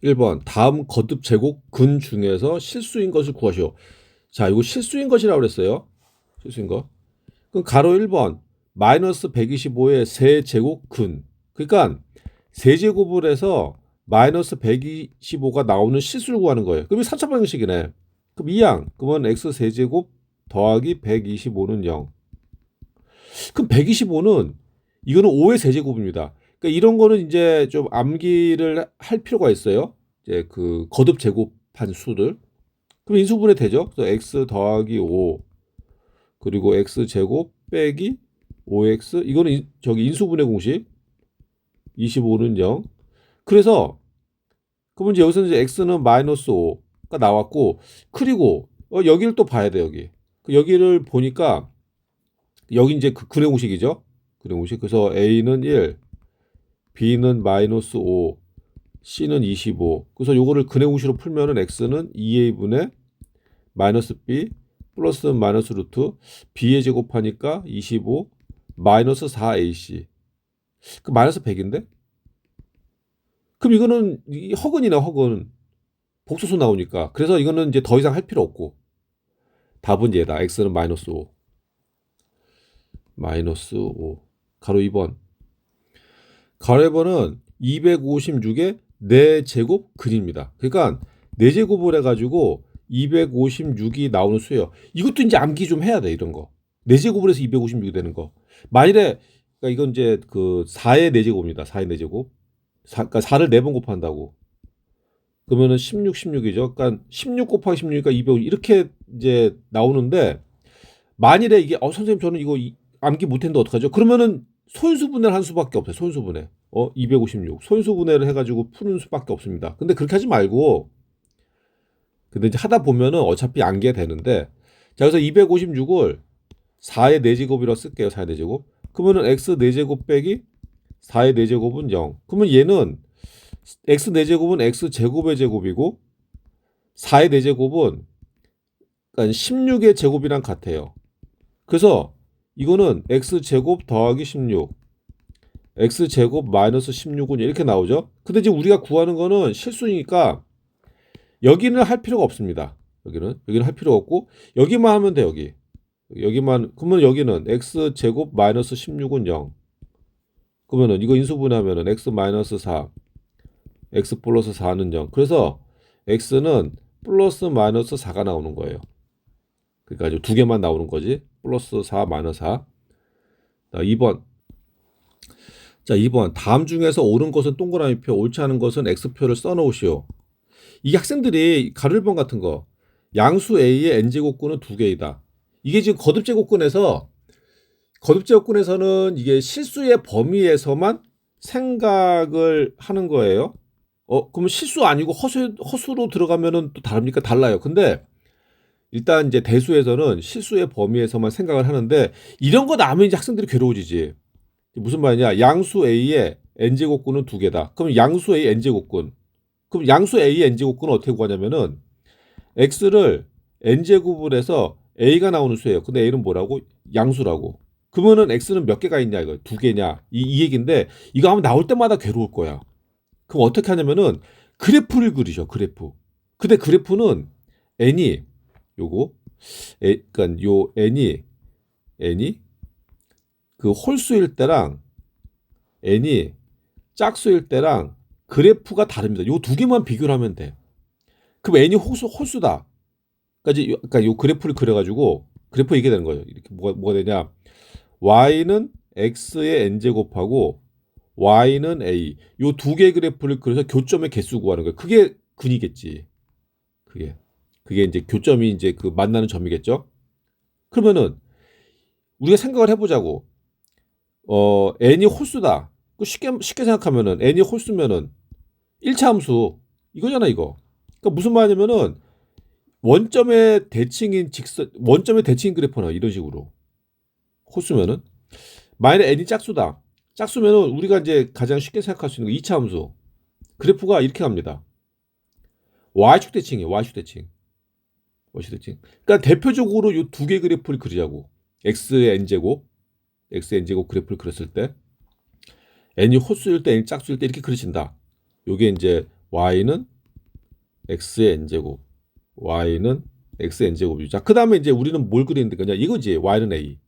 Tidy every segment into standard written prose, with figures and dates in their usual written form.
1번 다음 거듭 제곱 근 중에서 실수인 것을 구하시오. 자, 이거 실수인 것이라고 그랬어요. 실수인 거. 그럼 가로 1번 마이너스 125의 세제곱 근. 그러니까 세제곱을 해서 마이너스 125가 나오는 실수를 구하는 거예요. 그럼 이 3차 방정식이네. 그럼 이항. 그러면 x 세제곱 더하기 125는 0. 그럼 125는 이거는 5의 세제곱입니다. 그러니까 이런 거는 이제 좀 암기를 할 필요가 있어요. 이제 그 거듭 제곱한 수들. 그럼 인수분해 되죠. 그래서 x 더하기 5 그리고 x 제곱 빼기 5x 이거는 저기 인수분해 공식 25는 0. 그래서 그러면 이제 여기서는 이제 x는 마이너스 5가 나왔고 그리고 여기를 또 봐야 돼 여기. 여기를 보니까 여기 이제 그 근해 공식이죠. 근해 공식. 그래서 a는 1, b는 마이너스 5, c는 25. 그래서 요거를 근해 공식으로 풀면은 x는 2a분의 마이너스 b 플러스 마이너스 루트 b에 제곱하니까 25 마이너스 4ac. 그 마이너스 100인데? 그럼 이거는 허근이네 허근. 복소수 나오니까. 그래서 이거는 이제 더 이상 할 필요 없고. 답은 얘다. x는 마이너스 5. 마이너스 5. 가로 2번. 가로 2번은 256의 4제곱 근입니다. 그러니까 4제곱을 해가지고 256이 나오는 수예요. 이것도 이제 암기 좀 해야 돼 이런 거. 4제곱을 해서 256이 되는 거. 만일에 그러니까 이건 이제 그 4의 4제곱입니다. 4의 4제곱. 그러니까 4를 4번 곱한다고. 그러면은 16, 16이죠. 그러니까 16 곱하기 16이니까 250 이렇게 이제 나오는데 만일에 이게 선생님 저는 이거 암기 못했는데 어떡하죠? 그러면은 소인수분해를 한 수밖에 없어요. 소인수분해. 256. 소인수분해를 해가지고 푸는 수밖에 없습니다. 근데 그렇게 하지 말고 근데 이제 하다 보면은 어차피 암기가 되는데 자 그래서 256을 4의 4제곱이라고 쓸게요. 4의 4제곱. 그러면은 x 4제곱 빼기 4의 4제곱은 0. 그러면 얘는 x 4제곱은 x 제곱의 제곱이고 4의 4제곱은 그러니까 16의 제곱이랑 같아요. 그래서 이거는 x제곱 더하기 16 x제곱 마이너스 16은 이렇게 나오죠. 근데 지금 우리가 구하는 거는 실수니까 여기는 할 필요가 없습니다. 여기는 할 필요 없고 여기만 하면 돼. 여기만 그러면 여기는 x제곱 마이너스 16은 0. 그러면은 이거 인수분해하면은 x 마이너스 4 x 플러스 4는 0. 그래서 x는 플러스 마이너스 4가 나오는 거예요. 그러니까 두 개만 나오는 거지. 플러스 4 마이너스 4. 자, 2번. 자, 2번. 다음 중에서 옳은 것은 동그라미표, 옳지 않은 것은 x표를 써놓으시오. 이 학생들이 가로 1번 같은 거. 양수 a의 n제곱근은 2개이다. 이게 지금 거듭제곱근에서는 이게 실수의 범위에서만 생각을 하는 거예요. 그러면 실수 아니고 허수로 들어가면은 또 다릅니까? 달라요. 근데 일단 이제 대수에서는 실수의 범위에서만 생각을 하는데 이런 거 나오면 이제 학생들이 괴로워지지. 무슨 말이냐? 양수 A의 n제곱근은 2개다. 그럼 양수 A n제곱근. 그럼 양수 A의 n제곱근은 어떻게 구하냐면은 x를 n제곱을 해서 A가 나오는 수예요. 근데 A는 뭐라고? 양수라고. 그러면은 x는 몇 개가 있냐 이거? 2개냐? 이 얘기인데 이거 하면 나올 때마다 괴로울 거야. 그럼 어떻게 하냐면은 그래프를 그리죠. 그래프. 근데 그래프는 n이 요거 그러니까 요 n이 그 홀수일 때랑 n이 짝수일 때랑 그래프가 다릅니다. 요 두 개만 비교를 하면 돼. 그럼 n이 홀수다. 그러니까 요 그래프를 그려가지고 그래프 이게 되는 거예요. 이렇게 뭐가 되냐? y는 x의 n제곱하고 y는 a. 요 두 개 그래프를 그려서 교점의 개수 구하는 거예요. 그게 근이겠지. 그게 이제 교점이 이제 그 만나는 점이겠죠. 그러면은 우리가 생각을 해보자고. n이 홀수다. 쉽게 생각하면은 n이 홀수면은 1차 함수 이거잖아 이거. 그러니까 무슨 말이냐면은 원점의 대칭인 그래프나 이런 식으로 홀수면은 만약에 n이 짝수다. 짝수면은 우리가 이제 가장 쉽게 생각할 수 있는 거 2차 함수 그래프가 이렇게 갑니다. y축 대칭이에요. y축 대칭. 그러니까 대표적으로 이 두 개 그래프를 그리자고. x의 n제곱 그래프를 그렸을 때 n이 홀수일 때 n이 짝수일 때 이렇게 그려진다. 요게 이제 y는 x의 n제곱, y는 x의 n제곱이죠. 자, 그 다음에 이제 우리는 뭘 그리는 거냐? 이거지. y는 a.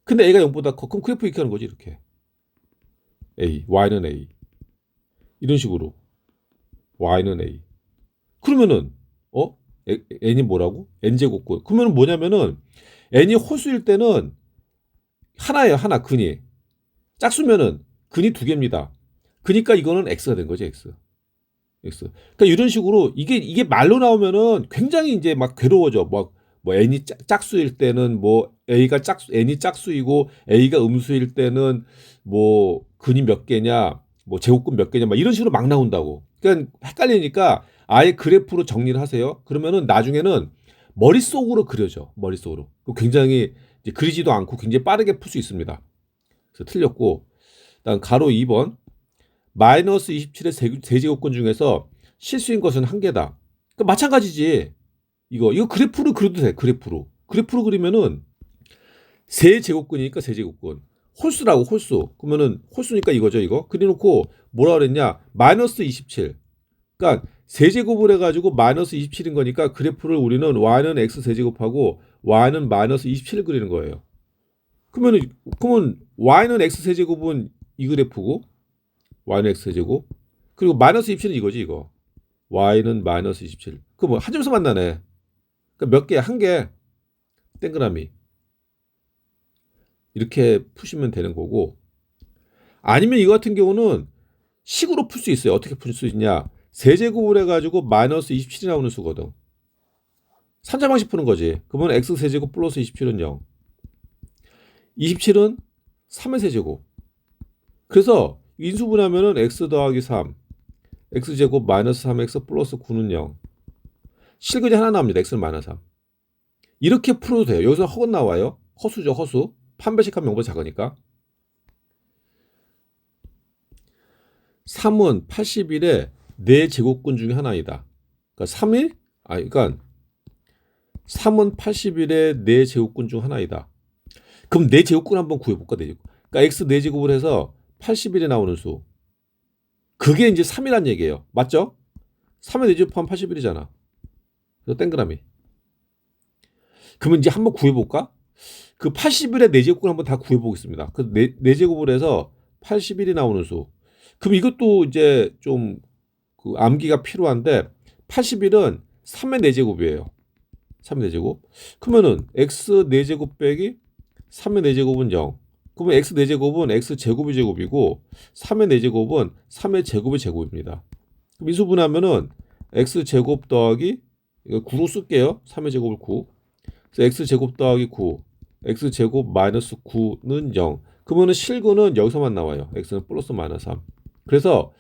근데 a가 0보다 커. 그럼 그래프 이렇게 하는 거지. 이렇게. a, y는 a. 이런 식으로. y는 a. 그러면은 n이 뭐라고? n제곱군. 그러면 뭐냐면은 n이 호수일 때는 하나예요. 하나 근이. 짝수면은 근이 두 개입니다. 그러니까 이거는 x가 된 거죠. x. 그러니까 이런 식으로 이게 말로 나오면은 굉장히 이제 막 괴로워져. 뭐 n이 짝수일 때는 뭐 n이 짝수이고 a가 음수일 때는 뭐 근이 몇 개냐, 뭐 제곱근 몇 개냐, 막 이런 식으로 막 나온다고. 그러니까 헷갈리니까 아예 그래프로 정리를 하세요. 그러면은 나중에는 머릿속으로 그려져. 머릿속으로. 굉장히 이제 그리지도 않고 굉장히 빠르게 풀 수 있습니다. 그래서 틀렸고, 다음 가로 2번. 마이너스 27의 세제곱근 중에서 실수인 것은 한 개다. 그러니까 마찬가지지. 이거 그래프로 그려도 돼. 그래프로 그리면은 세제곱근이니까 세제곱근. 홀수라고 홀수. 그러면은 홀수니까 이거죠. 이거. 그려놓고 뭐라 그랬냐? 마이너스 27. 그러니까 세제곱을 해가지고 마이너스 27인 거니까 그래프를 우리는 y는 x 세제곱하고 y는 마이너스 27을 그리는 거예요. 그러면 y는 x 세제곱은 이 그래프고 y는 x 세제곱 그리고 마이너스 27은 이거지 이거. y는 마이너스 27. 그거 뭐 한 점에서 만나네. 그러니까 몇 개? 한 개. 동그라미. 이렇게 푸시면 되는 거고. 아니면 이거 같은 경우는 식으로 풀 수 있어요. 어떻게 풀 수 있냐? 세제곱을 해가지고 마이너스 27이 나오는 수거든. 산자방식 푸는 거지. 그러면 x 세제곱 플러스 27은 0. 27은 3의 세제곱. 그래서 인수분하면은 x 더하기 3. x제곱 마이너스 3x 플러스 9는 0. 실근이 하나 나옵니다. x는 마이너스 3. 이렇게 풀어도 돼요. 여기서 허건 나와요. 허수죠. 허수. 판별식하면 0보다 작으니까. 3은 81의 4제곱근 중에 하나이다. 그러니까 3은 81의 4제곱근 중 하나이다. 그럼 4제곱근 한번 구해볼까? 4제곱. 그러니까 x 4제곱을 해서 81에 나오는 수. 그게 이제 3이란 얘기예요. 맞죠? 3의 4제곱하면 81이잖아. 그래서 동그라미. 그러면 이제 한번 구해볼까? 그 81의 4제곱을 한번 다 구해보겠습니다. 그 4제곱을 해서 81이 나오는 수. 그럼 이것도 이제 좀 그 암기가 필요한데 81은 3의 4제곱이에요. 3의 4제곱. 그러면은 x 4제곱 빼기 3의 4제곱은 0. 그러면 x 4제곱은 x 제곱의 제곱이고 3의 4제곱은 3의 제곱의 제곱입니다. 그럼 인수분하면은 x 제곱 더하기 이거 9로 쓸게요. 3의 제곱을 9. 그래서 x 제곱 더하기 9. x 제곱 마이너스 9는 0. 그러면은 실근은 여기서만 나와요. x는 플러스 마이너스 3. 그래서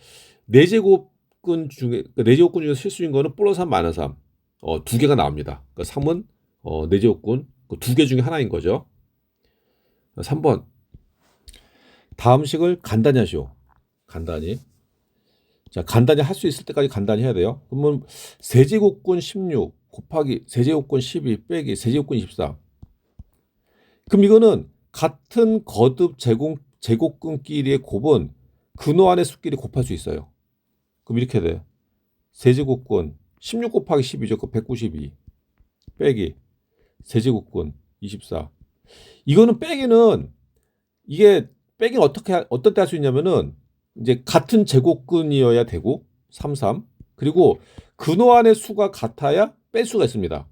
4제곱근 중에 4제곱근 중에서 실수인 거는 플러스 3 마이너스 3. 두 개가 나옵니다. 그러니까 3은 4제곱근 그 두 개 중에 하나인 거죠. 3번. 다음 식을 간단히 하시오. 간단히. 자, 간단히 할 수 있을 때까지 간단히 해야 돼요. 그러면 세제곱근 16 곱하기 세제곱근 12 빼기 세제곱근 24. 그럼 이거는 같은 거듭 제곱근끼리의 곱은 근호 안의 수끼리 곱할 수 있어요. 그럼 이렇게 돼. 세제곱근 16 곱하기 12죠. 그 192 빼기 세제곱근 24. 이거는 빼기는 어떤 때 할 수 있냐면은 이제 같은 제곱근이어야 되고 33 그리고 근호 안의 수가 같아야 뺄 수가 있습니다.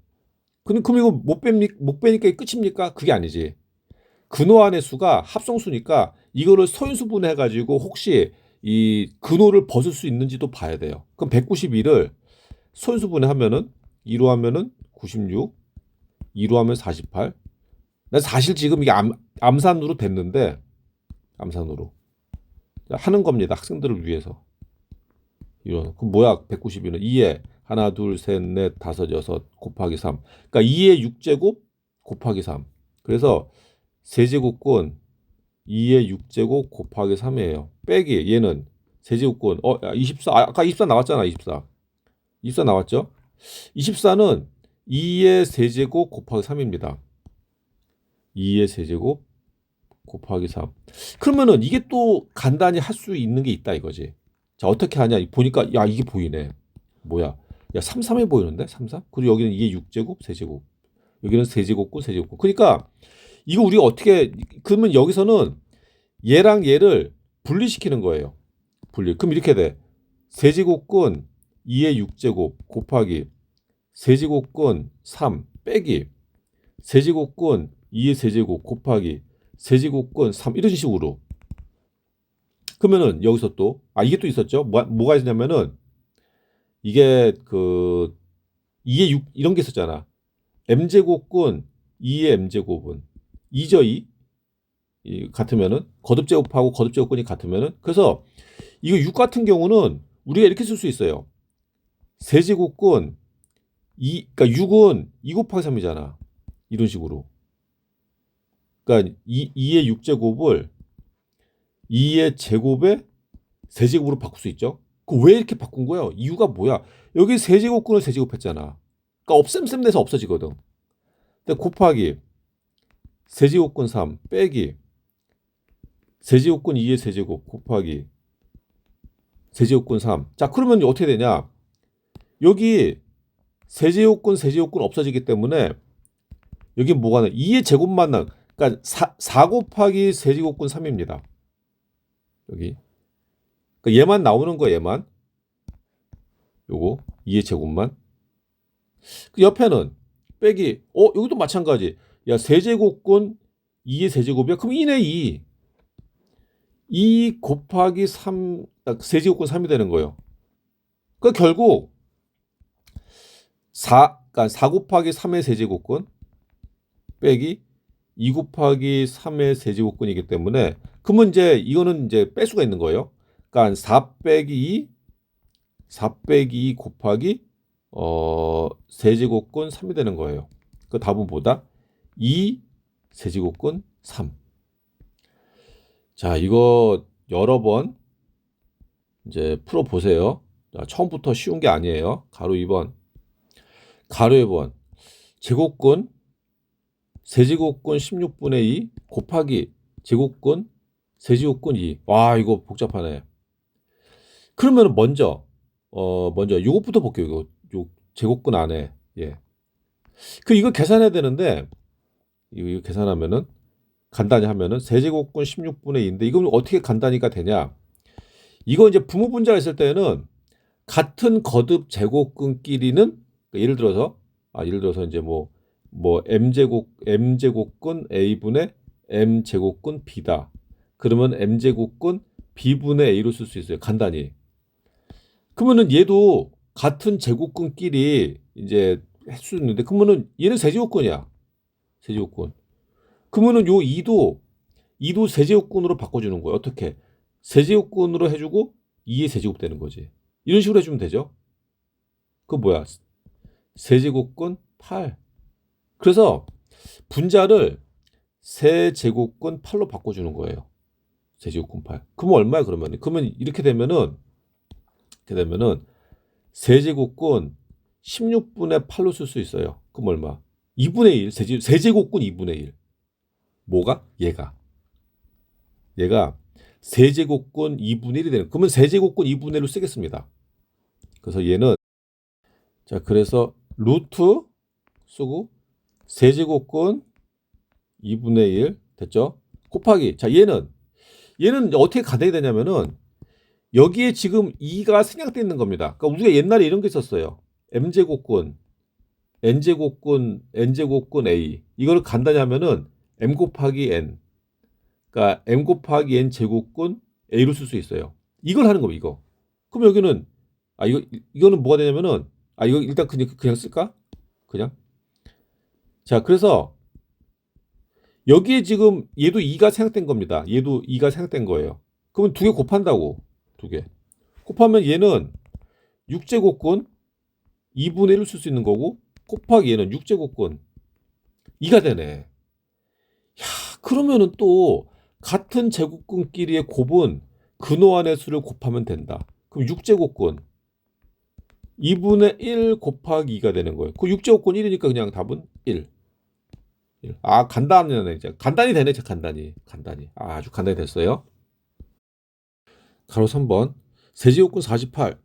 그럼 이거 못 빼니까 끝입니까? 그게 아니지. 근호 안의 수가 합성수니까 이거를 서인수분해 가지고 혹시 이 근호를 벗을 수 있는지도 봐야 돼요. 그럼 191을 서인수분해 하면은 2로 하면은 96, 2로 하면 48. 나 사실 지금 이게 암산으로 됐는데 암산으로 하는 겁니다. 학생들을 위해서. 이런. 그럼 뭐야? 192는 2에 하나, 둘, 셋, 넷, 다섯, 여섯 곱하기 3. 그러니까 2의 6제곱 곱하기 3. 그래서 세제곱근 2의 6제곱 곱하기 3이에요. 빼기 얘는 세제곱근 24. 아까 24 나왔잖아. 24 나왔죠? 24는 2의 세제곱 곱하기 3입니다. 2의 세제곱 곱하기 3. 그러면은 이게 또 간단히 할 수 있는 게 있다 이거지. 자, 어떻게 하냐? 보니까, 야, 이게 보이네. 뭐야? 야, 3, 3이 보이는데? 3, 3? 그리고 여기는 이게 6제곱, 세제곱. 여기는 세제곱근, 세제곱근. 그러니까, 이거 우리가 어떻게, 그러면 여기서는 얘랑 얘를 분리시키는 거예요. 분리. 그럼 이렇게 돼. 세제곱근 2의 6제곱 곱하기 세제곱근 3 빼기 세제곱근 2의 세제곱 곱하기 세제곱근 3 이런 식으로. 그러면은 여기서 또 이게 또 있었죠. 뭐가 있냐면은 이게 그 2의 6 이런 게 있었잖아. m제곱근 2의 m제곱은 2죠 2. 이 같으면은 거듭제곱하고 거듭제곱근이 같으면은 그래서 이거 6 같은 경우는 우리가 이렇게 쓸 수 있어요. 세제곱근 2 그러니까 6은 2 곱하기 3이잖아. 이런 식으로. 그러니까 2의 6제곱을 2의 제곱에 세제곱으로 바꿀 수 있죠. 그 왜 이렇게 바꾼 거예요? 이유가 뭐야? 여기 세제곱근을 세제곱했잖아. 그러니까 없앰앰 돼서 없어지거든. 근데 곱하기 세제곱근 3 빼기 세제곱근 2의 세제곱 곱하기 세제곱근 3. 자, 그러면 어떻게 되냐? 여기 세제곱근 없어지기 때문에 여기 뭐가 나? 2의 제곱만 나. 그러니까 4 곱하기 세제곱근 3입니다. 여기. 그러니까 얘만 나오는 거 얘만. 요거 2의 제곱만. 그 옆에는 빼기. 여기도 마찬가지. 야, 세제곱근 2의 세제곱이야. 그럼 2네 2. 2 곱하기 3 세제곱근 3이 되는 거예요. 그 결국 4 곱하기 3의 세제곱근 빼기 2 곱하기 3의 세제곱근이기 때문에 그러면 이제 이거는 이제 뺄 수가 있는 거예요. 그러니까 4 빼기 2 곱하기 세제곱근 3이 되는 거예요. 그 답은 뭐다? 2 세제곱근 3. 자, 이거 여러 번 이제 풀어 보세요. 처음부터 쉬운 게 아니에요. 가로 2번. 가로 2번. 제곱근 세제곱근 16분의 2 곱하기 제곱근 세제곱근 2. 와, 이거 복잡하네. 그러면 먼저 요것부터 볼게요. 요 제곱근 안에. 예. 이거 계산해야 되는데 이거 계산하면은 간단히 하면은 세제곱근 16분의 2인데 이건 어떻게 간단히가 되냐? 이거 이제 부모 분자가 있을 때는 같은 거듭 제곱근끼리는 그러니까 예를 들어서 이제 뭐 m제곱근 a분의 m제곱근 b다. 그러면 m제곱근 b분의 a로 쓸 수 있어요. 간단히. 그러면은 얘도 같은 제곱근끼리 이제 할 수 있는데 그러면은 얘는 세제곱근이야. 세제곱근. 그러면은 요 2도 세제곱근으로 바꿔주는 거예요. 어떻게? 세제곱근으로 해주고 2의 세제곱 되는 거지. 이런 식으로 해주면 되죠. 그 뭐야? 세제곱근 8. 그래서 분자를 세제곱근 8로 바꿔주는 거예요. 세제곱근 8. 그러면 얼마야 그러면? 그러면 이렇게 되면은 세제곱근 16분의 8로 쓸 수 있어요. 그럼 얼마? 2분의 1. 세제곱근 2분의 1. 뭐가? 얘가 세제곱근 2분의 1이 되는. 그러면 세제곱근 2분의 1로 쓰겠습니다. 그래서 얘는 자, 그래서 루트 쓰고 세제곱근 2분의 1 됐죠? 곱하기. 자, 얘는 어떻게 간단히 되냐면은 여기에 지금 2가 생략되어 있는 겁니다. 그러니까 우리가 옛날에 이런 게 있었어요. m제곱근 n제곱근 a. 이거를 간단히 하면은 m 곱하기 n. 그러니까 m 곱하기 n 제곱근 a로 쓸 수 있어요. 이걸 하는 겁니다. 이거. 그럼 여기는 이거는 뭐가 되냐면은 이거 일단 그냥 쓸까? 그냥. 자, 그래서 여기에 지금 얘도 2가 생략된 겁니다. 얘도 2가 생략된 거예요. 그러면 두 개 곱한다고. 두 개. 곱하면 얘는 6제곱근 2분의 1을 쓸 수 있는 거고 곱하기 얘는 6제곱근 2가 되네. 야, 그러면은 또 같은 제곱근끼리의 곱은 근호환의 수를 곱하면 된다. 그럼 6제곱근 2분의 1 곱하기 2가 되는 거예요. 그 6제곱근 1이니까 그냥 답은 1. 간단하네. 이제 간단히 되네. 간단히. 아주 간단히 됐어요. 가로 3번. 세제곱근 48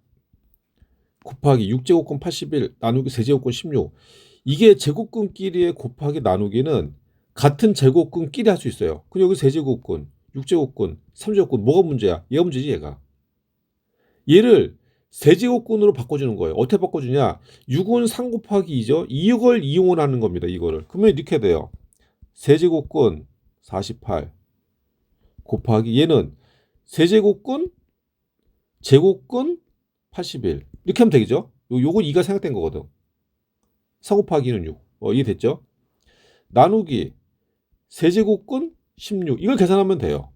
곱하기 6제곱근 81 나누기 세제곱근 16. 이게 제곱근끼리의 곱하기 나누기는 같은 제곱근끼리 할 수 있어요. 그럼 여기 세제곱근, 6제곱근, 3제곱근 뭐가 문제야? 얘가 문제지 얘가. 얘를 세제곱근으로 바꿔주는 거예요. 어떻게 바꿔주냐? 6은 3 곱하기 2죠. 이걸 이용하는 겁니다. 이거를. 그러면 이렇게 돼요. 세제곱근 48 곱하기 얘는 세제곱근 제곱근 81 이렇게 하면 되겠죠. 요건 2가 생각된 거거든. 4 곱하기 2는 6 이해됐죠? 나누기 세제곱근 16 이걸 계산하면 돼요.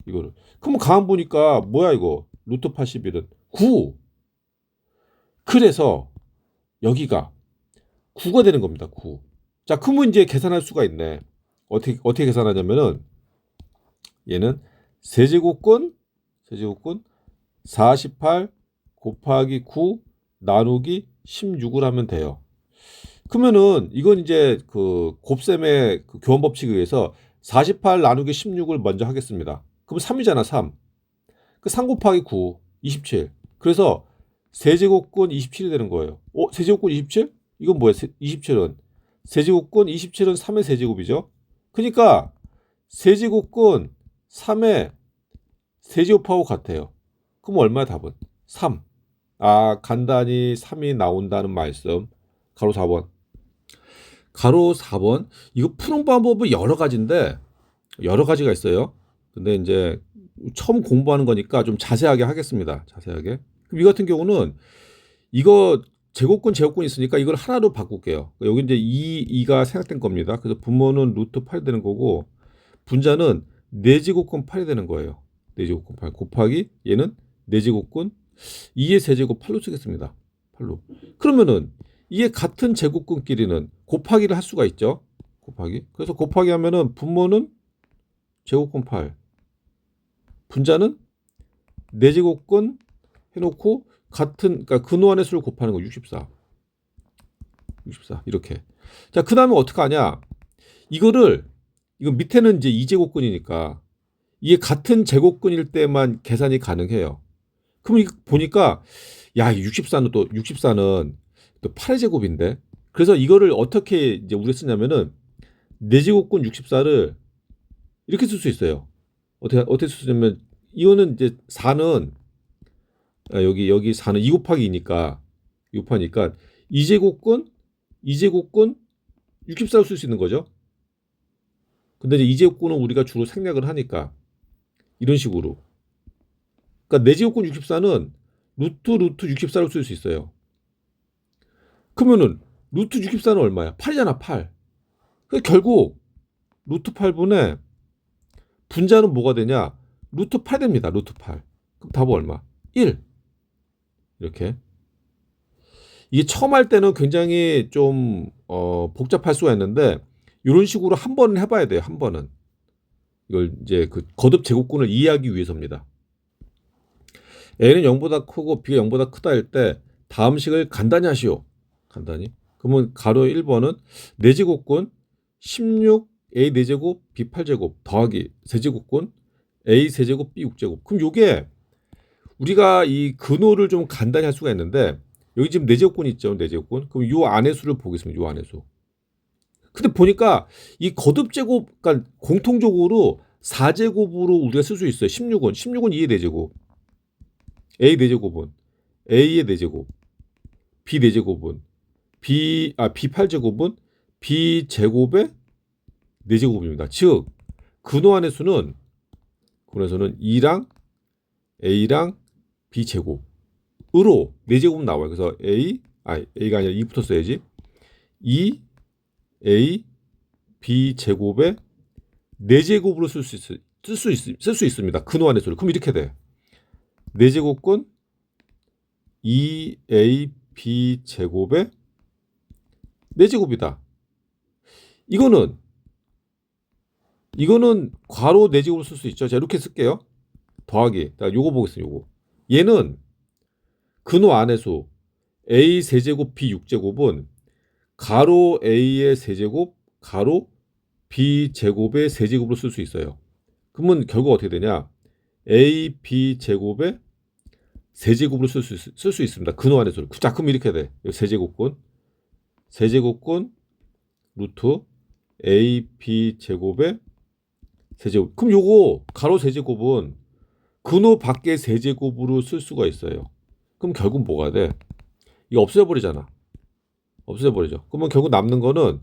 이거를. 그럼 가만 보니까 뭐야 이거 루트 81은 9. 그래서 여기가 9가 되는 겁니다. 9. 자, 그러면 이제 계산할 수가 있네. 어떻게 계산하냐면은 얘는 세제곱근 48 곱하기 9 나누기 16을 하면 돼요. 그러면은 이건 이제 그 곱셈의 그 교환 법칙에 의해서 48 나누기 16을 먼저 하겠습니다. 그럼 3이잖아, 3. 그 3 곱하기 9, 27. 그래서 세제곱근 27이 되는 거예요. 세제곱근 27? 이건 뭐야? 27은 세제곱근 27은 3의 세제곱이죠. 그러니까 세제곱근 3의 세제곱하고 같아요. 그럼 얼마야 답은? 3. 간단히 3이 나온다는 말씀. 가로 4번. 가로 4번. 이거 푸는 방법은 여러 가지인데 여러 가지가 있어요. 근데 이제 처음 공부하는 거니까 좀 자세하게 하겠습니다. 자세하게. 그럼 이 같은 경우는 이거 제곱근 있으니까 이걸 하나로 바꿀게요. 여기 이제 2가 생각된 겁니다. 그래서 분모는 루트 8이 되는 거고 분자는 4제곱근 8이 되는 거예요. 4제곱근 8 곱하기 얘는 4제곱근 2의 세제곱 8로 쓰겠습니다. 8로. 그러면은 이게 같은 제곱근끼리는 곱하기를 할 수가 있죠. 곱하기. 그래서 곱하기 하면은 분모는 제곱근 8. 분자는 4제곱근 해놓고 같은 그러니까 근호안의 수를 곱하는 거 64. 이렇게. 자, 그다음에 어떻게 하냐? 이거 밑에는 이제 2제곱근이니까 이게 같은 제곱근일 때만 계산이 가능해요. 그럼 이거 보니까 야, 64는 또 8의 제곱인데. 그래서 이거를 어떻게 이제 우리가 쓰냐면은 4제곱근 64를 이렇게 쓸 수 있어요. 어떻게 쓸 수 있냐면 이거는 이제 4는 여기 4는 2 곱하기 2니까 2제곱근 64를 쓸 수 있는 거죠. 근데 이제 2제곱근은 우리가 주로 생략을 하니까 이런 식으로. 그러니까 4제곱근 64는 루트 64로 쓸 수 있어요. 그러면은 루트 64는 얼마야? 8이잖아, 8. 그러니까 결국 루트 8분의 분자는 뭐가 되냐? 루트 8 됩니다. 루트 8. 그럼 답은 얼마? 1. 이렇게. 이게 처음 할 때는 굉장히 좀 복잡할 수가 있는데 이런 식으로 한 번은 해봐야 돼요. 한 번은. 이걸 이제 그 거듭 제곱근을 이해하기 위해서입니다. A는 0보다 크고 B가 0보다 크다 할 때 다음 식을 간단히 하시오. 간단히. 그러면 가로 1번은 4제곱근 16A 4제곱 B 8제곱 더하기 세제곱근 A 세제곱 B 6제곱. 그럼 요게 우리가 이 근호를 좀 간단히 할 수가 있는데 여기 지금 4제곱근 있죠. 4제곱근. 그럼 요 안의 수를 보겠습니다. 요 안의 수. 근데 보니까 이 거듭 제곱 그러니까 공통적으로 4제곱으로 우리가 쓸 수 있어요. 16은 2의 4제곱. A 4제곱은 A의 4제곱. B 4제곱은 B 8제곱은 B 제곱의 4제곱입니다. 즉 근호안의 수는 2랑 A랑 B 제곱으로 4제곱 나와요. 그래서 A가 아니라 2부터 써야지. 2A B 제곱의 4제곱으로 쓸 수 있습니다. 근호안의 수를. 그럼 이렇게 돼. 4제곱근 2A B 제곱의 4제곱이다. 이거는 괄호 4제곱으로 쓸 수 있죠. 자, 이렇게 쓸게요. 더하기. 요거 보겠습니다. 요거. 얘는 근호 안의 수 A 세제곱 B 6제곱은 가로 A의 세제곱 가로 B 제곱의 세제곱으로 쓸 수 있어요. 그러면 결국 어떻게 되냐? A B 제곱의 세제곱으로 쓸 수 있습니다. 근호 안에서. 자, 그럼 이렇게 돼. 세제곱권 루트 AB 제곱의 세제곱. 그럼 요거 가로 세제곱은 근호 밖의 세제곱으로 쓸 수가 있어요. 그럼 결국 뭐가 돼? 이거 없애버리잖아. 없애버리죠. 그러면 결국 남는 거는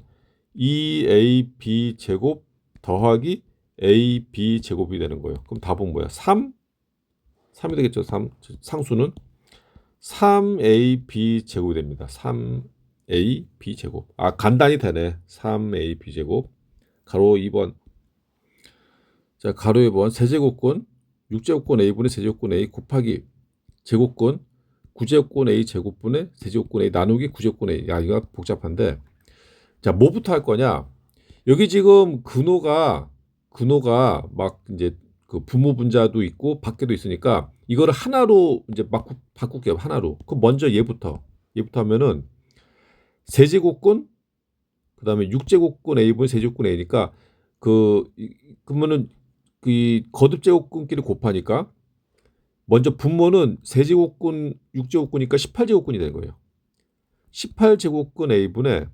2AB 제곱 더하기 AB 제곱이 되는 거예요. 그럼 답은 뭐야? 3이 되겠죠. 상수는 3AB 제곱이 됩니다. 3AB 제곱. 아, 간단히 되네. 3AB 제곱. 가로 2번. 자, 가로 2번 세제곱권 6제곱권 A분의 세제곱권 A 곱하기 제곱권 9제곱권 A 제곱분의 세제곱권 A 나누기 9제곱권 A. 야, 이거 복잡한데. 자, 뭐부터 할 거냐? 여기 지금 근호가 막 이제 그 부모 분자도 있고 밖에도 있으니까 이거를 하나로 이제 막 바꿀게요. 하나로. 그럼 먼저 얘부터 하면은 세제곱권 그다음에 6제곱권 A분의 세제곱권 A니까 그러면은 그 거듭 제곱권끼리 곱하니까 먼저 분모는 세제곱권 6제곱권이니까 18제곱권이 되는 거예요. 18제곱권 A분의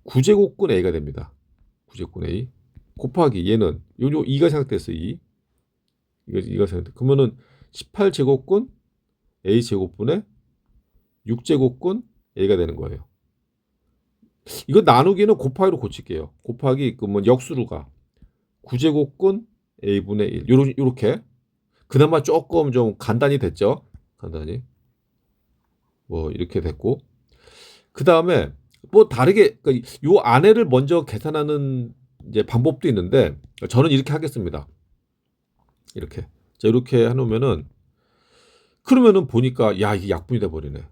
9제곱권 A가 됩니다. 9제곱권 A 곱하기 얘는 요 2가 생각됐어. 2가 생각돼. 그러면은 18제곱권 A 제곱분의 6제곱권 A가 되는 거예요. 이거 나누기는 곱하기로 고칠게요. 곱하기 그러면 역수로가 9제곱권 A분의 1 요렇게 그나마 조금 좀 간단히 됐죠. 간단히 뭐 이렇게 됐고 그 다음에 뭐 다르게 그러니까 요 안에를 먼저 계산하는 이제 방법도 있는데 저는 이렇게 하겠습니다. 이렇게 자 이렇게 해놓으면은 그러면은 보니까 야 이게 약분이 돼버리네.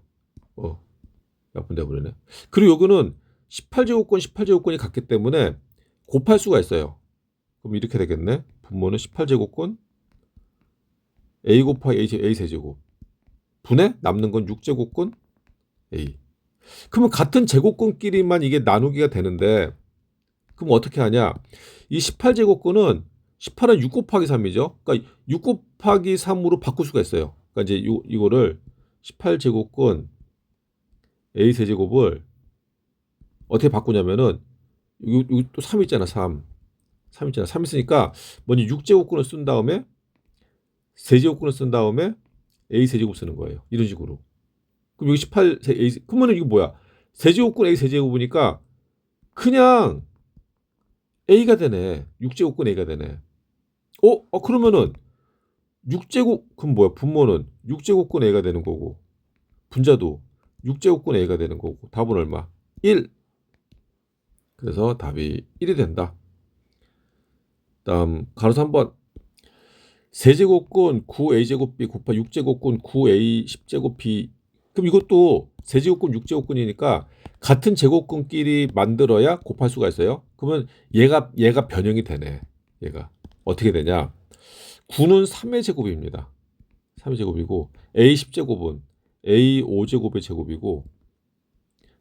약분 돼버리네. 그리고 요거는 18제곱권이 같기 때문에 곱할 수가 있어요. 그럼 이렇게 되겠네. 분모는 18제곱권 A 곱하기 A 세제곱 분의 남는 건 6제곱권 A. 그러면 같은 제곱권끼리만 이게 나누기가 되는데 그럼 어떻게 하냐? 이 18제곱권은 18은 6 곱하기 3이죠. 그러니까 6 곱하기 3으로 바꿀 수가 있어요. 그러니까 이제 이거를 18제곱권 A 세제곱을 어떻게 바꾸냐면은 여기 또 3 있잖아. 3 있잖아. 3 있으니까 먼저 6제곱권을 쓴 다음에 세제곱권을 쓴 다음에 A 세제곱 쓰는 거예요. 이런 식으로. 그럼 여기 18 A 그러면은 이거 뭐야? 세제곱권 A 세제곱이니까 그냥 A가 되네. 6제곱권 A가 되네. 그러면은 6제곱 그럼 뭐야? 분모는 6제곱권 A가 되는 거고 분자도 6제곱권 A가 되는 거고 답은 얼마? 1. 그래서 답이 1이 된다. 다음 가로 3번 세제곱권 9a제곱 b 곱하기 6제곱권 9a 10제곱 b 그럼 이것도 세제곱권 6제곱권이니까 같은 제곱권끼리 만들어야 곱할 수가 있어요. 그러면 얘가 변형이 되네. 얘가 어떻게 되냐? 9는 3의 제곱입니다. 3의 제곱이고 a 10제곱은 a 5제곱의 제곱이고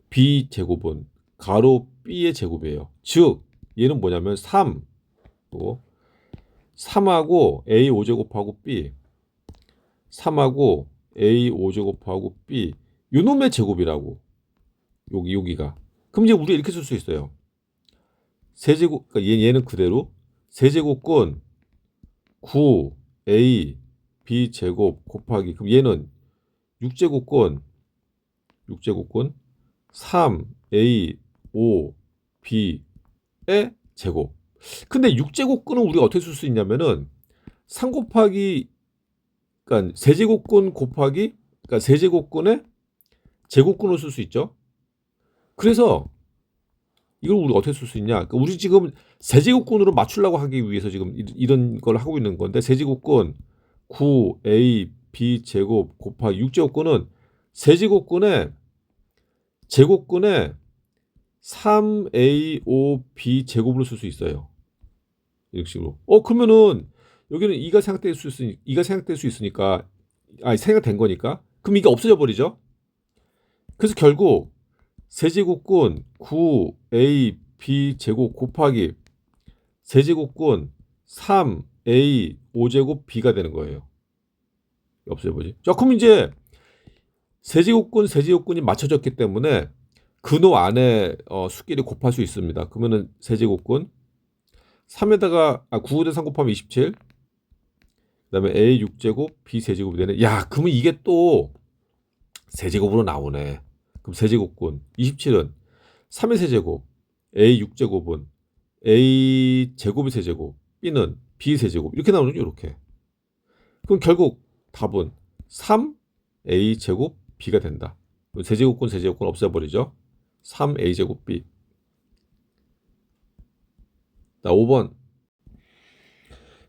b 제곱은 가로 b의 제곱이에요. 즉 얘는 뭐냐면 3하고 a 5제곱하고 b 3하고 a 5제곱하고 b 요놈의 제곱이라고 여기가 그럼 이제 우리가 이렇게 쓸 수 있어요. 세제곱 그러니까 얘는 그대로 세제곱권 9a b 제곱 곱하기 그럼 얘는 6제곱권 3a 5 b의 제곱. 근데 6제곱권은 우리가 어떻게 쓸 수 있냐면은 3 곱하기 그러니까 세제곱권 곱하기 그러니까 세제곱권의 제곱권을 쓸 수 있죠. 그래서 이걸 우리가 어떻게 쓸 수 있냐? 그러니까 우리 지금 세제곱권으로 맞추려고 하기 위해서 지금 이런 걸 하고 있는 건데 세제곱권 9a b 제곱 곱하기 6제곱권은 세제곱권의 제곱권의 3a5b 제곱으로 쓸 수 있어요. 이런 식으로. 그러면은 여기는 2가 생각될 수 있으니까 생각된 거니까 그럼 이게 없어져 버리죠. 그래서 결국 세제곱권 9ab 제곱 곱하기 세제곱권 3a 5제곱 b가 되는 거예요. 없애버리지. 자, 그럼 이제 세제곱근이 맞춰졌기 때문에 근호 안에 수끼리 곱할 수 있습니다. 그러면은 세제곱근 3에다가 9대 3 곱하면 27. 그다음에 A 6제곱, B 세제곱이 되네. 야, 그러면 이게 또 세제곱으로 나오네. 그럼 세제곱근 27은 3의 세제곱, A 6제곱은 A 제곱의 세제곱, B는 B 세제곱 이렇게 나오는 게 이렇게. 그럼 결국 답은 3A 제곱 B가 된다. 세제곱근 없애버리죠. 3A 제곱 B. 자, 5번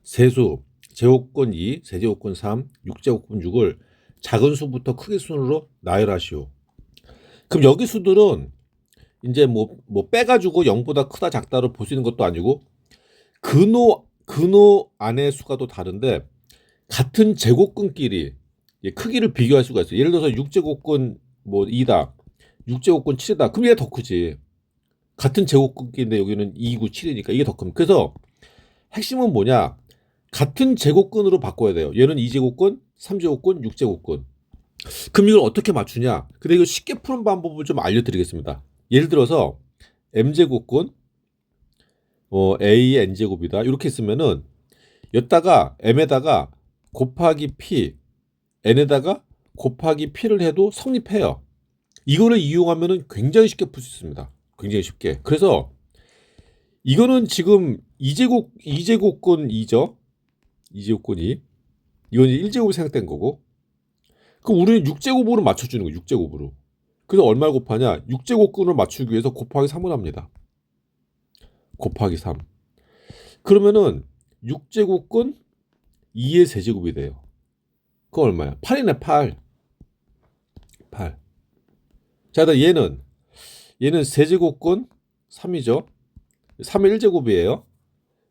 세수 제곱근 2, 세제곱근 3, 6제곱근 6을 작은 수부터 크기 순으로 나열하시오. 그럼 여기 수들은 이제 뭐 빼가지고 0보다 크다 작다로 볼 수 있는 것도 아니고 근호 안의 수가 또 다른데 같은 제곱근끼리 크기를 비교할 수가 있어요. 예를 들어서 6제곱근 2다, 6제곱근 7이다. 그럼 얘가 더 크지. 같은 제곱근끼리인데 여기는 2고 7이니까 이게 더 큽니다. 그래서 핵심은 뭐냐? 같은 제곱근으로 바꿔야 돼요. 얘는 2제곱근, 3제곱근, 6제곱근. 그럼 이걸 어떻게 맞추냐? 근데 이거 쉽게 푸는 방법을 좀 알려드리겠습니다. 예를 들어서 m제곱근 a의 n제곱이다. 이렇게 쓰면은 여기다가 m에다가 곱하기 p, n에다가 곱하기 p를 해도 성립해요. 이거를 이용하면은 굉장히 쉽게 풀 수 있습니다. 굉장히 쉽게. 그래서 이거는 지금 2제곱근 2죠. 2제곱근 2. 이건 1제곱이 생각된 거고. 그럼 우리는 6제곱으로 맞춰주는 거예요. 6제곱으로. 그래서 얼마를 곱하냐? 6제곱근을 맞추기 위해서 곱하기 3을 합니다. 곱하기 3. 그러면은 6제곱근 2의 세제곱이 돼요. 그거 얼마야? 8이네, 8. 8. 자, 얘는 세제곱근 3이죠. 3의 1제곱이에요.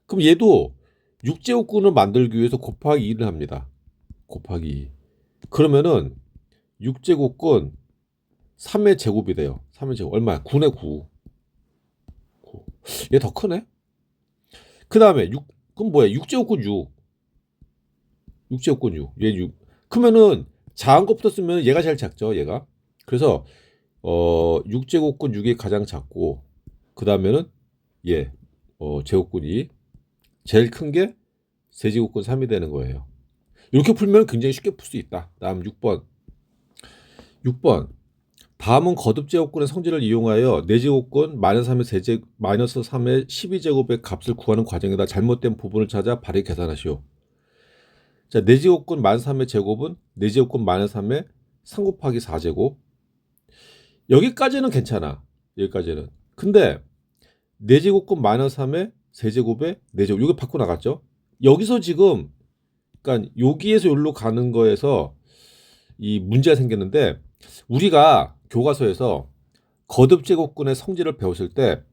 그럼 얘도 6제곱근을 만들기 위해서 곱하기 2를 합니다. 곱하기 2. 그러면은 6제곱근 3의 제곱이 돼요. 3의 제곱 얼마야? 9네, 9. 얘 더 크네. 그 다음에 그럼 뭐야? 6제곱근 6. 6제곱근 6. 얘 6. 그러면은 작은 것부터 쓰면 얘가 제일 작죠. 얘가. 그래서 6제곱근 6이 가장 작고 그 다음에는 얘 제곱근이 제일 큰 게 세제곱근 3이 되는 거예요. 이렇게 풀면 굉장히 쉽게 풀 수 있다. 다음 6번. 다음은 거듭제곱근의 성질을 이용하여 4제곱근 마이너스 3의 12제곱의 값을 구하는 과정에다 잘못된 부분을 찾아 바르게 계산하시오. 자, 4제곱근 마이너스 3의 제곱은 4제곱근 마이너스 3의 3 곱하기 4제곱. 여기까지는 괜찮아. 여기까지는. 근데 4제곱근 마이너스 3의 세제곱에 4제곱. 이거 바꿔 나갔죠? 여기서 지금 그러니까 여기에서 여기로 가는 거에서 이 문제가 생겼는데 우리가 교과서에서 거듭제곱근의 성질을 배웠을 때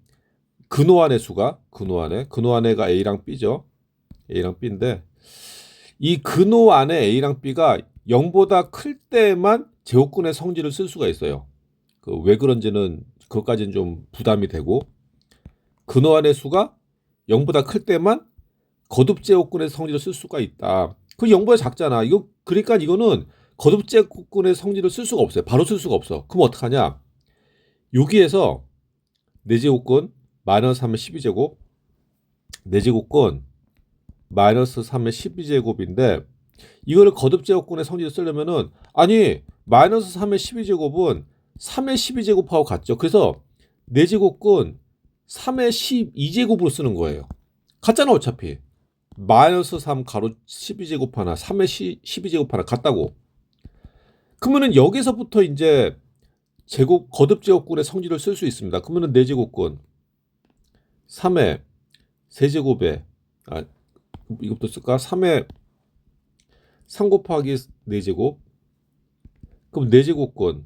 근호안의 수가 근호안의가 A랑 B죠. A랑 B인데 이 근호안의 A랑 B가 0보다 클 때만 제곱근의 성질을 쓸 수가 있어요. 왜 그런지는 그것까지는 좀 부담이 되고 근호안의 수가 0보다 클 때만 거듭제곱근의 성질을 쓸 수가 있다. 그 0보다 작잖아. 그러니까 이거는 거듭제곱근의 성질을 쓸 수가 없어요. 바로 쓸 수가 없어. 그럼 어떡하냐? 여기에서 4제곱근 마이너스 3의 12제곱 4제곱근 마이너스 3의 12제곱인데 이거를 거듭제곱근의 성질을 쓰려면은 아니 마이너스 3의 12제곱은 3의 12제곱하고 같죠. 그래서 4제곱근 3의 12제곱으로 쓰는 거예요. 같잖아 어차피. 마이너스 3 가로 12제곱 하나 3의 12제곱 하나 같다고. 그러면은 여기서부터 이제 거듭제곱근의 성질을 쓸 수 있습니다. 그러면은 4제곱근 3의 세제곱에 이것도 쓸까? 3의 3 곱하기 4제곱. 그럼 4제곱근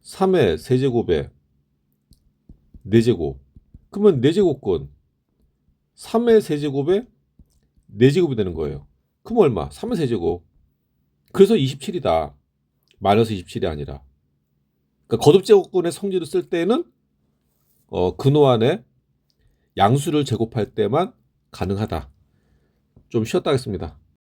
3의 세제곱에 4제곱. 그러면 4제곱근 3의 세제곱에 4제곱이 되는 거예요. 그럼 얼마? 3의 세제곱. 그래서 27이다. 마이너스 27이 아니라. 그러니까 거듭제곱근의 성질을 쓸 때는 근호안의 양수를 제곱할 때만 가능하다. 좀 쉬었다 하겠습니다.